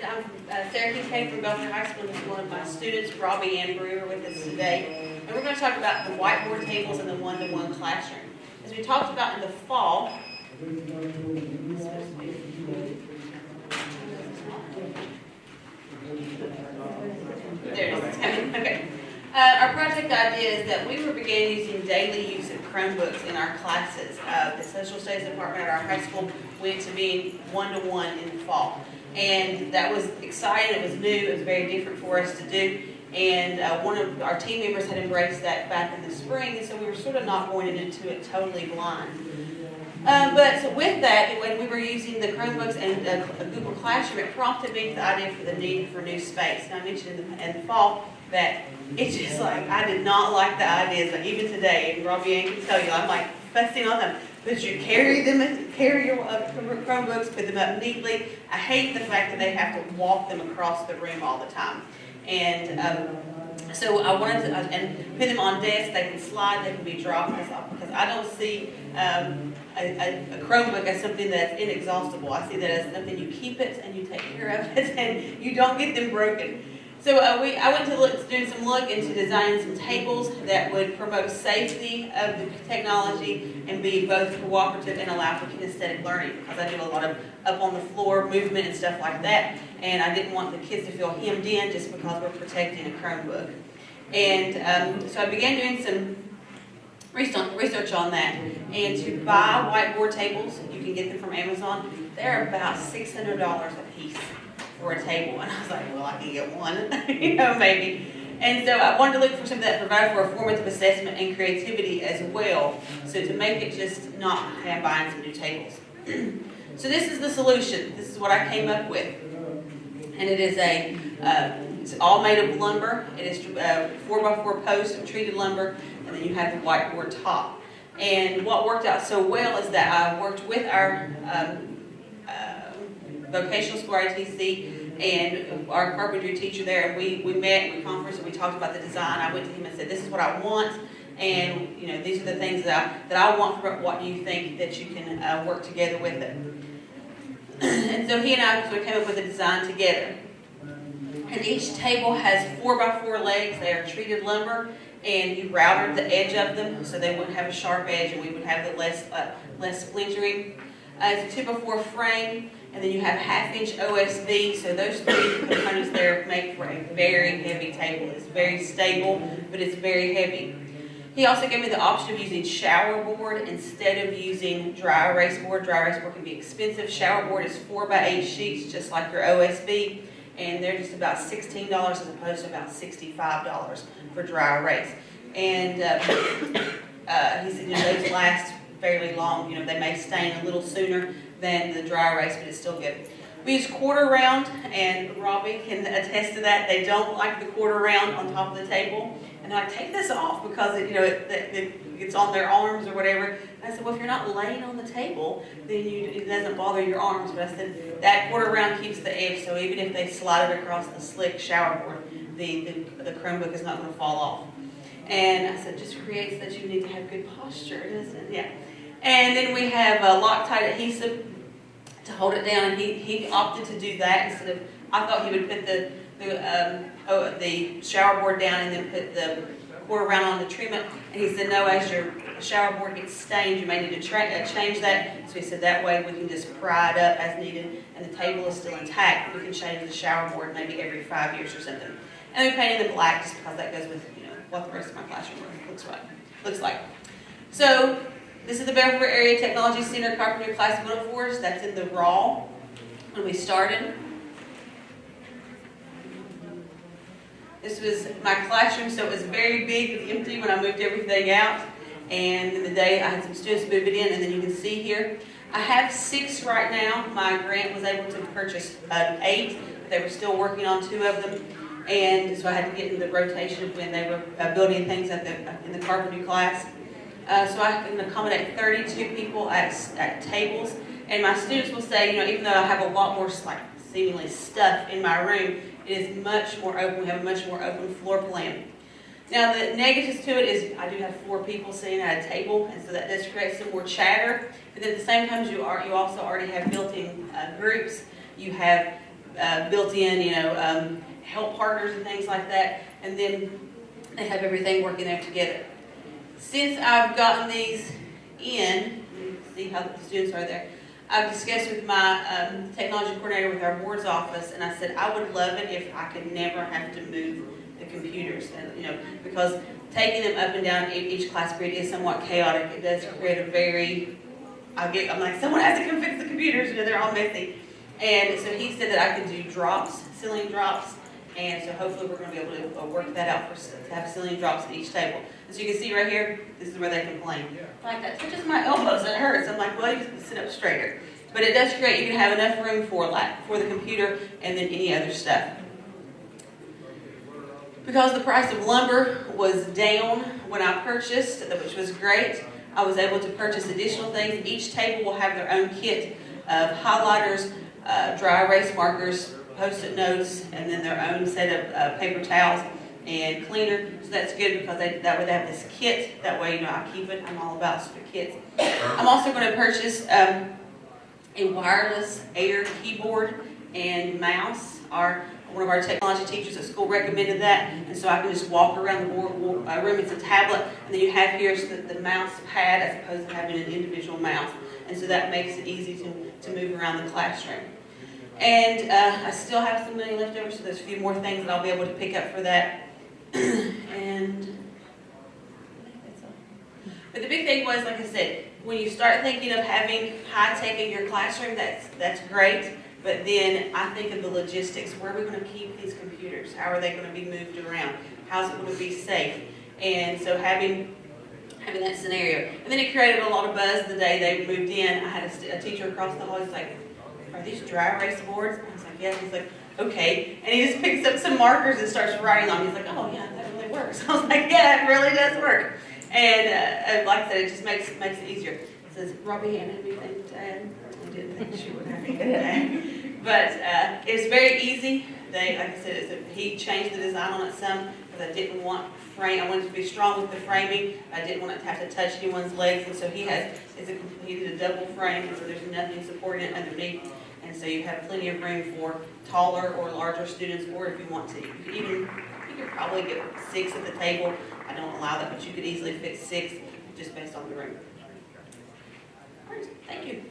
I'm Sarah Kincaid from Belfast High School. This is one of my students, Robbie and Brewer, with us today. And we're going to talk about the whiteboard tables and the one-to-one classroom. As we talked about in the fall, there it is. Okay. Our project idea is that we were beginning using daily use of Chromebooks in our classes. The social studies department at our high school went to being one-to-one in the fall. And that was exciting, it was new, it was very different for us to do. And one of our team members had embraced that back in the spring, and so we were sort of not going into it totally blind. But with that, when we were using the Chromebooks and a Google Classroom, it prompted me to the idea for the need for new space. And I mentioned in the fall that it's just like, I did not like the ideas, but even today, and Robbie Ann can tell you, I'm like fussing on them. But you carry your Chromebooks, put them up neatly. I hate the fact that they have to walk them across the room all the time. And so I wanted to and put them on desks. They can slide, they can be dropped, because I don't see a Chromebook as something that's inexhaustible. I see that as something you keep it and you take care of it and you don't get them broken. So I went to do some look into designing some tables that would promote safety of the technology and be both cooperative and allow for kinesthetic learning, because I do a lot of up on the floor movement and stuff like that, and I didn't want the kids to feel hemmed in just because we're protecting a Chromebook. And so I began doing some research on that, and to buy whiteboard tables, you can get them from Amazon. They're about $600 a piece for a table, and I was like, well, I can get one, maybe. And so I wanted to look for something that provided for a formative assessment and creativity as well, so to make it just not buying some new tables. So this is the solution. This is what I came up with, and it is it's all made of lumber. It is 4x4 posts of treated lumber, and then you have the whiteboard top. And what worked out so well is that I worked with our vocational school ITC and our carpentry teacher there, and we met, we conferenced, and we talked about the design. I went to him and said, this is what I want, and these are the things that I want from what you think that you can work together with it. And so he and I sort of came up with a design together. And each table has 4x4 legs. They are treated lumber, and you routed the edge of them so they wouldn't have a sharp edge, and we would have the less splintering. It's a 2x4 frame, and then you have 1/2-inch OSB. So those three components there make for a very heavy table. It's very stable, but it's very heavy. He also gave me the option of using shower board instead of using dry erase board. Dry erase board can be expensive. Shower board is 4x8 sheets, just like your OSB, and they're just about $16 as opposed to about $65 for dry erase. And he said, those last fairly long. They may stain a little sooner than the dry erase, but it's still good. We use quarter round, and Robbie can attest to that. They don't like the quarter round on top of the table, and I take this off because it's on their arms or whatever. And I said, well, if you're not laying on the table, then it doesn't bother your arms. But I said that quarter round keeps the edge, so even if they slide it across the slick shower board, the Chromebook is not going to fall off. And I said, just creates that you need to have good posture, doesn't it? Yeah. And then we have a Loctite adhesive to hold it down, and he opted to do that instead of, I thought he would put the shower board down and then put the quarter round on the trim-up, and he said, no, as your shower board gets stained, you may need to change that. So he said that way we can just pry it up as needed, and the table is still intact. We can change the shower board maybe every 5 years or something. And we painted them black just because that goes with what the rest of my classroom looks like. So this is the Belfast Area Technology Center Carpentry Class 104. That's in the raw when we started. This was my classroom, so it was very big and empty when I moved everything out. And in the day, I had some students move it in, and then you can see here, I have 6 right now. My grant was able to purchase 8, but they were still working on 2 of them. And so I had to get in the rotation when they were building things in the carpentry class. So I can accommodate 32 people at tables. And my students will say, even though I have a lot more seemingly stuff in my room, it is much more open. We have a much more open floor plan. Now the negatives to it is I do have 4 people sitting at a table, and so that does create some more chatter. But at the same time, you also already have built-in groups. You have built-in, help partners and things like that, and then they have everything working there together. Since I've gotten these in, you can see how the students are there, I've discussed with my technology coordinator with our board's office, and I said I would love it if I could never have to move the computers, because taking them up and down each class period is somewhat chaotic. It does create a very, I'm like, someone has to come fix the computers, they're all messy. And so he said that I could do drops, ceiling drops, and so hopefully we're going to be able to work that out to have ceiling drops at each table. As you can see right here, this is where they complain. Like, that touches my elbows, it hurts. I'm like, well, you just sit up straighter. But it does create, you can have enough room for the computer and then any other stuff. Because the price of lumber was down when I purchased, which was great, I was able to purchase additional things. Each table will have their own kit of highlighters, dry erase markers, Post-it notes, and then their own set of paper towels and cleaner. So that's good because that way they have this kit. That way, I keep it. I'm all about the kits. I'm also going to purchase a wireless Air keyboard and mouse. One of our technology teachers at school recommended that, and so I can just walk around the room. It's a tablet, and then you have here the mouse pad as opposed to having an individual mouse, and so that makes it easy to move around the classroom. And I still have some money left over, so there's a few more things that I'll be able to pick up for that. And I think that's all. But the big thing was, like I said, when you start thinking of having high tech in your classroom, that's great. But then I think of the logistics. Where are we going to keep these computers? How are they going to be moved around? How's it going to be safe? And so having that scenario. And then it created a lot of buzz the day they moved in. I had a teacher across the hall. He's like, "Are these dry erase boards?" I was like, "Yeah." He's like, "Okay." And he just picks up some markers and starts writing on them. He's like, "Oh yeah, that really works." I was like, "Yeah, it really does work." And like I said, it just makes it easier. It says, "Robbie, had anything to add?" I didn't think she would have anything to add. But it's very easy. Like I said, he changed the design on it some because I didn't want frame. I wanted to be strong with the framing. I didn't want it to have to touch anyone's legs, and so he did a double frame, and so there's nothing supporting it underneath. And so you have plenty of room for taller or larger students, or if you want to. You could probably get 6 at the table. I don't allow that, but you could easily fit 6 just based on the room. All right, thank you.